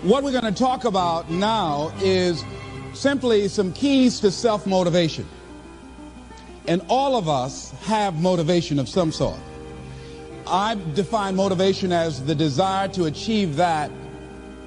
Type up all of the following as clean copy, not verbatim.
What we're going to talk about now is simply some keys to self-motivation. And all of us have motivation of some sort. I define motivation as the desire to achieve that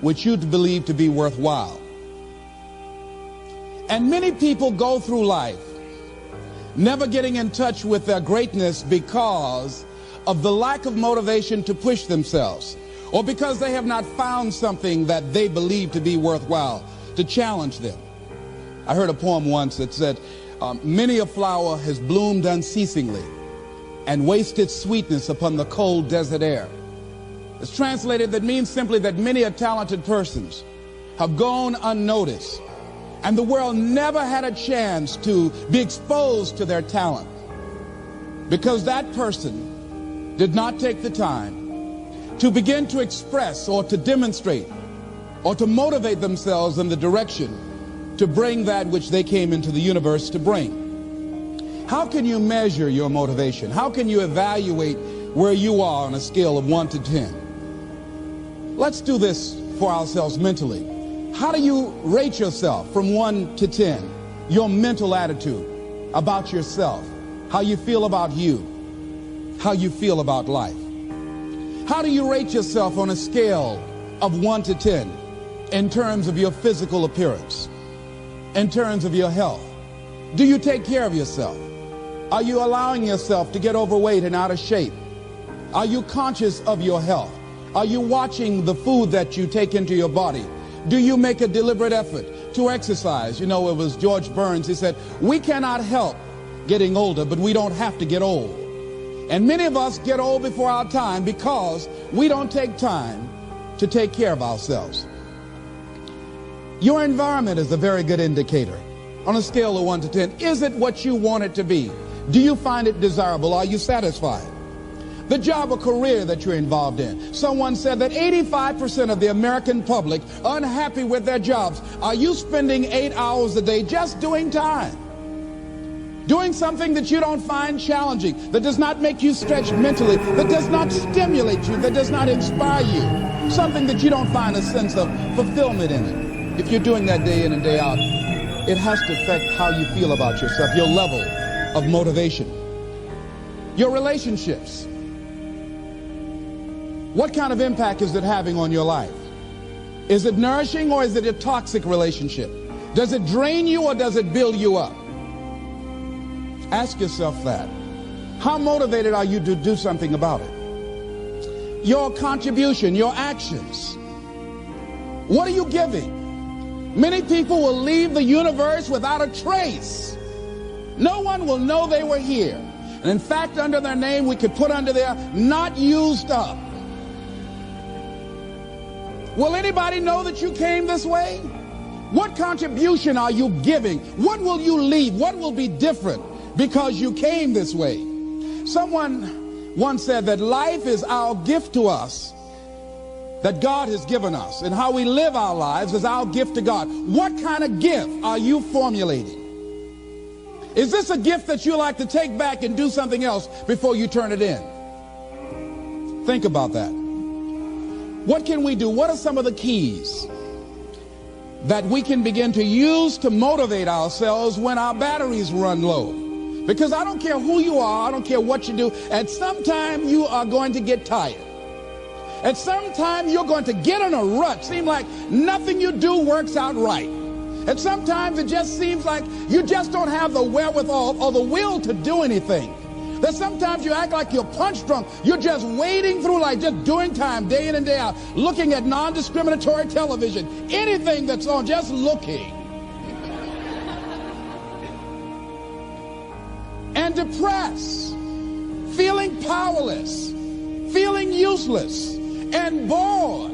which you believe to be worthwhile. And many people go through life never getting in touch with their greatness because of the lack of motivation to push themselves, or because they have not found something that they believe to be worthwhile to challenge them. I heard a poem once that said, many a flower has bloomed unceasingly and wasted sweetness upon the cold desert air. It's translated, that means simply that many a talented persons have gone unnoticed, and the world never had a chance to be exposed to their talent because that person did not take the time to begin to express or to demonstrate or to motivate themselves in the direction to bring that which they came into the universe to bring. How can you measure your motivation? How can you evaluate where you are on a scale of 1 to 10? Let's do this for ourselves mentally. How do you rate yourself from 1 to 10? Your mental attitude about yourself, how you feel about you, how you feel about life. How do you rate yourself on a scale of 1 to 10 in terms of your physical appearance, in terms of your health? Do you take care of yourself? Are you allowing yourself to get overweight and out of shape? Are you conscious of your health? Are you watching the food that you take into your body? Do you make a deliberate effort to exercise? You know, it was George Burns, he said, we cannot help getting older, but we don't have to get old. And many of us get old before our time because we don't take time to take care of ourselves. Your environment is a very good indicator. On a scale of 1 to 10, is it what you want it to be? Do you find it desirable? Are you satisfied? The job or career that you're involved in. Someone said that 85% of the American public are unhappy with their jobs. Are you spending 8 hours a day just doing time? Doing something that you don't find challenging, that does not make you stretch mentally, that does not stimulate you, that does not inspire you. Something that you don't find a sense of fulfillment in it. If you're doing that day in and day out, it has to affect how you feel about yourself, your level of motivation. Your relationships. What kind of impact is it having on your life? Is it nourishing or is it a toxic relationship? Does it drain you or does it build you up? Ask yourself that. How motivated are you to do something about it? Your contribution, your actions. What are you giving? Many people will leave the universe without a trace. No one will know they were here. And in fact, under their name, we could put under there, not used up. Will anybody know that you came this way? What contribution are you giving? What will you leave? What will be different because you came this way? Someone once said that life is our gift to us that God has given us, and how we live our lives is our gift to God. What kind of gift are you formulating? Is this a gift that you like to take back and do something else before you turn it in? Think about that. What can we do? What are some of the keys that we can begin to use to motivate ourselves when our batteries run low? Because I don't care who you are, I don't care what you do, at some time you are going to get tired. At some time you're going to get in a rut, seem like nothing you do works out right. And sometimes it just seems like you just don't have the wherewithal or the will to do anything. That sometimes you act like you're punch drunk. You're just wading through life, just doing time day in and day out, looking at non-discriminatory television, anything that's on, just looking. And depressed, feeling powerless, feeling useless, and bored.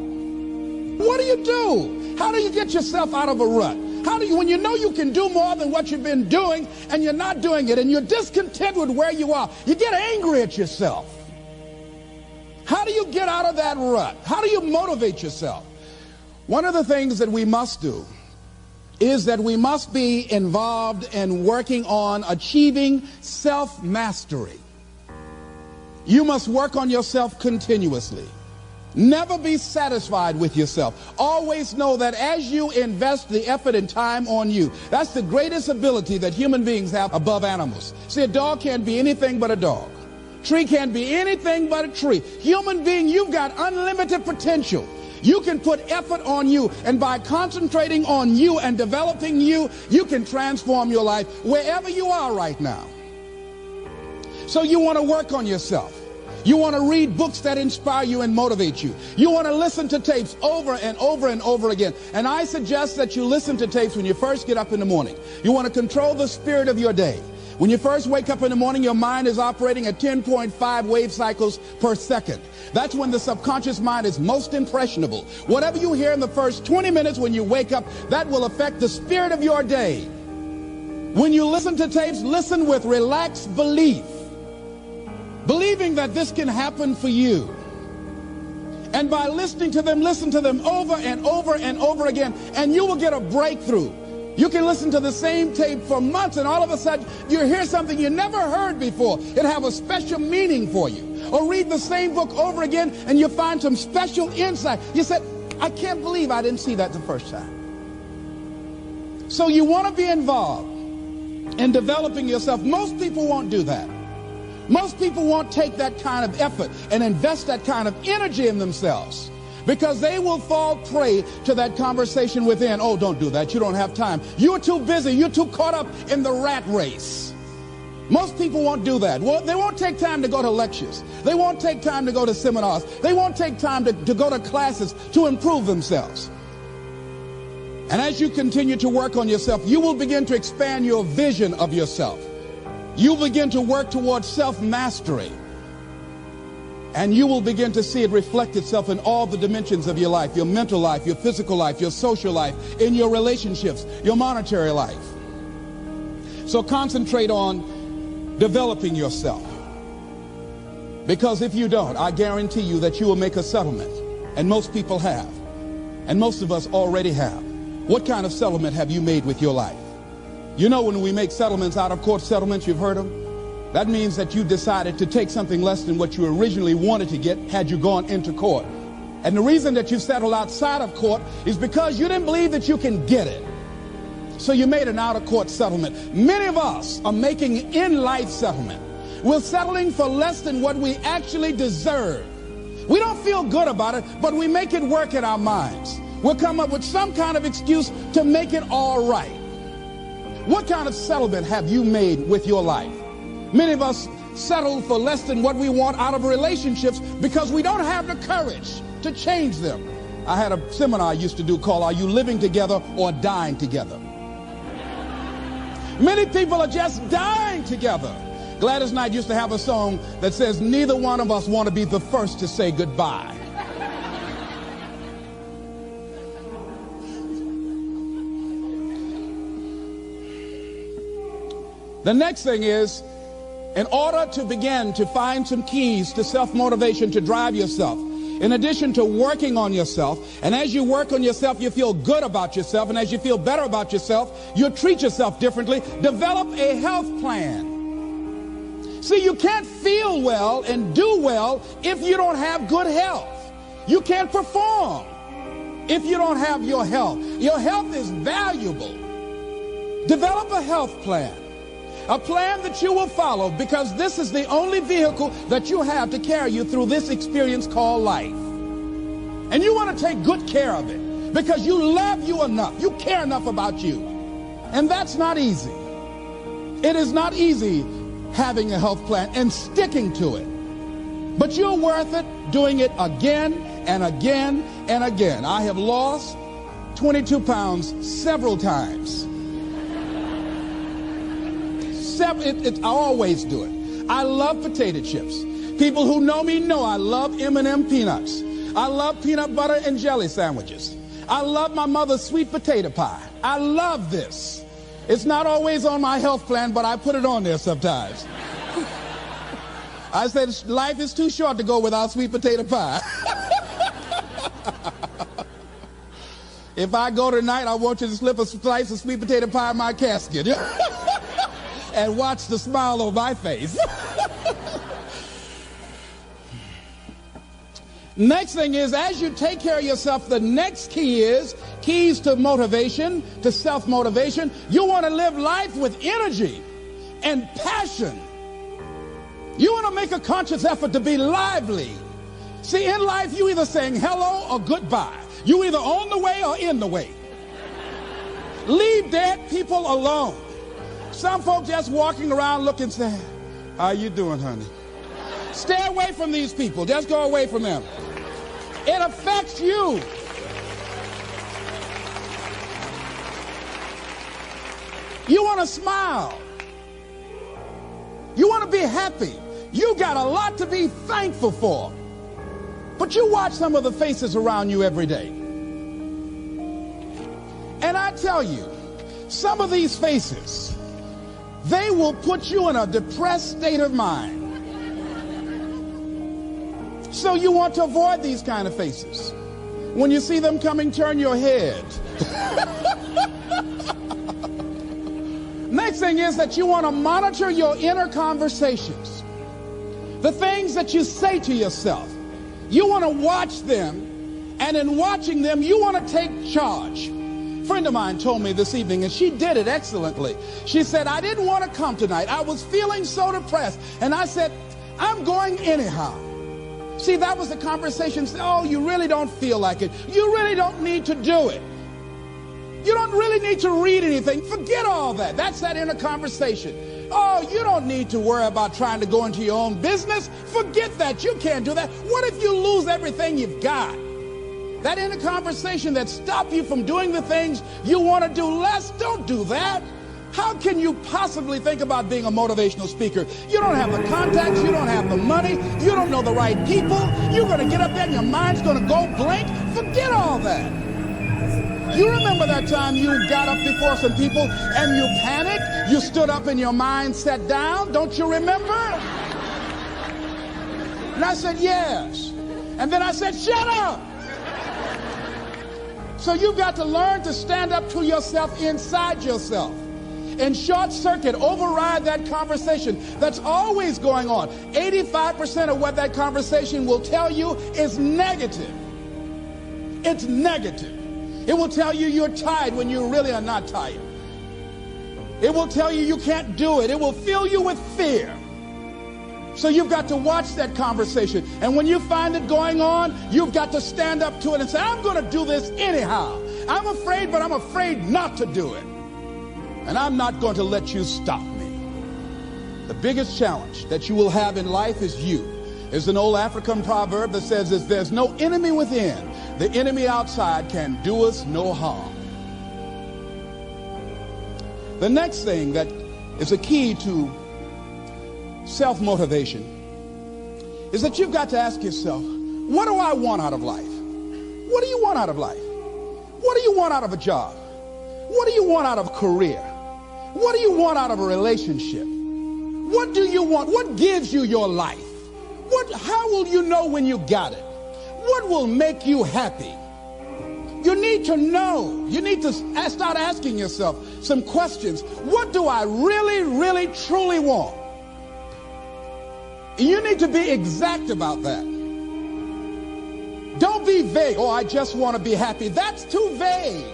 What do you do? How do you get yourself out of a rut? How do you, when you know you can do more than what you've been doing and you're not doing it and you're discontent with where you are, you get angry at yourself. How do you get out of that rut? How do you motivate yourself? One of the things that we must do is that we must be involved in working on achieving self-mastery. You must work on yourself continuously. Never be satisfied with yourself. Always know that as you invest the effort and time on you, that's the greatest ability that human beings have above animals. See, a dog can't be anything but a dog. Tree can't be anything but a tree. Human being, you've got unlimited potential. You can put effort on you, and by concentrating on you and developing you, you can transform your life wherever you are right now. So you want to work on yourself. You want to read books that inspire you and motivate you. You want to listen to tapes over and over and over again. And I suggest that you listen to tapes when you first get up in the morning. You want to control the spirit of your day. When you first wake up in the morning, your mind is operating at 10.5 wave cycles per second. That's when the subconscious mind is most impressionable. Whatever you hear in the first 20 minutes when you wake up, that will affect the spirit of your day. When you listen to tapes, listen with relaxed belief, believing that this can happen for you. And by listening to them, listen to them over and over and over again, and you will get a breakthrough. You can listen to the same tape for months, and all of a sudden you hear something you never heard before. It have a special meaning for you. Or read the same book over again, and you find some special insight. You said, I can't believe I didn't see that the first time. So you want to be involved in developing yourself. Most people won't do that. Most people won't take that kind of effort and invest that kind of energy in themselves, because they will fall prey to that conversation within. Oh, don't do that. You don't have time. You're too busy. You're too caught up in the rat race. Most people won't do that. Well, they won't take time to go to lectures. They won't take time to go to seminars. They won't take time to go to classes to improve themselves. And as you continue to work on yourself, you will begin to expand your vision of yourself. You begin to work towards self-mastery. And you will begin to see it reflect itself in all the dimensions of your life, your mental life, your physical life, your social life, in your relationships, your monetary life. So concentrate on developing yourself. Because if you don't, I guarantee you that you will make a settlement. And most people have. And most of us already have. What kind of settlement have you made with your life? You know, when we make settlements, out of court settlements, you've heard them. That means that you decided to take something less than what you originally wanted to get had you gone into court. And the reason that you settled outside of court is because you didn't believe that you can get it. So you made an out-of-court settlement. Many of us are making in-life settlement. We're settling for less than what we actually deserve. We don't feel good about it, but we make it work in our minds. We'll come up with some kind of excuse to make it all right. What kind of settlement have you made with your life? Many of us settle for less than what we want out of relationships because we don't have the courage to change them. I had a seminar I used to do called Are You Living Together or Dying Together? Many people are just dying together. Gladys Knight used to have a song that says, neither one of us want to be the first to say goodbye. The next thing is, in order to begin to find some keys to self-motivation to drive yourself, in addition to working on yourself, and as you work on yourself, you feel good about yourself, and as you feel better about yourself, you treat yourself differently. Develop a health plan. See, you can't feel well and do well if you don't have good health. You can't perform if you don't have your health. Your health is valuable. Develop a health plan. A plan that you will follow, because this is the only vehicle that you have to carry you through this experience called life. And you want to take good care of it because you love you enough. You care enough about you. And that's not easy. It is not easy having a health plan and sticking to it. But you're worth it doing it again and again and again. I have lost 22 pounds several times. I always do it. I love potato chips. People who know me know I love M&M peanuts. I love peanut butter and jelly sandwiches. I love my mother's sweet potato pie. I love this. It's not always on my health plan, but I put it on there sometimes. I said life is too short to go without sweet potato pie. If I go tonight, I want you to slip a slice of sweet potato pie in my casket. And watch the smile on my face. Next thing is, as you take care of yourself, the next key is keys to motivation, to self-motivation. You want to live life with energy and passion. You want to make a conscious effort to be lively. See, in life, you either saying hello or goodbye. You either on the way or in the way. Leave dead people alone. Some folks just walking around looking sad. How you doing, honey? Stay away from these people. Just go away from them. It affects you. You want to smile. You want to be happy. You got a lot to be thankful for. But you watch some of the faces around you every day. And I tell you, some of these faces, they will put you in a depressed state of mind. So you want to avoid these kind of faces. When you see them coming, turn your head. Next thing is that you want to monitor your inner conversations. The things that you say to yourself. You want to watch them, and in watching them, you want to take charge. A friend of mine told me this evening, and she did it excellently. She said, I didn't want to come tonight. I was feeling so depressed. And I said, I'm going anyhow. See, that was the conversation. Oh, you really don't feel like it. You really don't need to do it. You don't really need to read anything. Forget all that. That's that inner conversation. Oh, you don't need to worry about trying to go into your own business. Forget that. You can't do that. What if you lose everything you've got? That inner conversation that stops you from doing the things you want to do less, don't do that. How can you possibly think about being a motivational speaker? You don't have the contacts, you don't have the money, you don't know the right people. You're going to get up there and your mind's going to go blank. Forget all that. You remember that time you got up before some people and you panicked? You stood up and your mind sat down? Don't you remember? And I said, yes. And then I said, shut up. So you've got to learn to stand up to yourself inside yourself and short circuit, override that conversation that's always going on. 85% of what that conversation will tell you is negative. It's negative. It will tell you you're tired when you really are not tired. It will tell you you can't do it. It will fill you with fear. So you've got to watch that conversation. And when you find it going on, you've got to stand up to it and say, I'm going to do this anyhow. I'm afraid, but I'm afraid not to do it. And I'm not going to let you stop me. The biggest challenge that you will have in life is you. There's an old African proverb that says, if there's no enemy within, the enemy outside can do us no harm. The next thing that is a key to self-motivation is that you've got to ask yourself, what do I want out of life? What do you want out of life? What do you want out of a job? What do you want out of a career? What do you want out of a relationship? What do you want? What gives you your life? How will you know when you got it? What will make you happy? You need to know. You need to start asking yourself some questions. What do I really, really, truly want? You need to be exact about that. Don't be vague. Oh, I just want to be happy. That's too vague.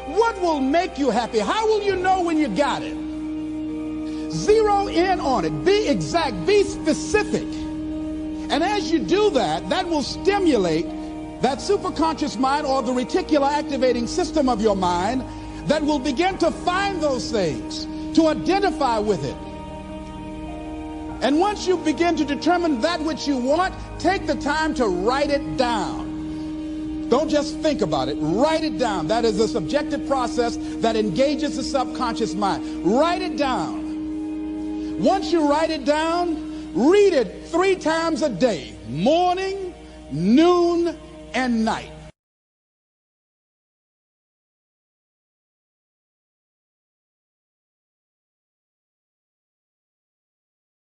What will make you happy? How will you know when you got it? Zero in on it. Be exact. Be specific. And as you do that, that will stimulate that superconscious mind or the reticular activating system of your mind that will begin to find those things, to identify with it. And once you begin to determine that which you want, take the time to write it down. Don't just think about it. Write it down. That is a subjective process that engages the subconscious mind. Write it down. Once you write it down, read it 3 times a day, morning, noon, and night.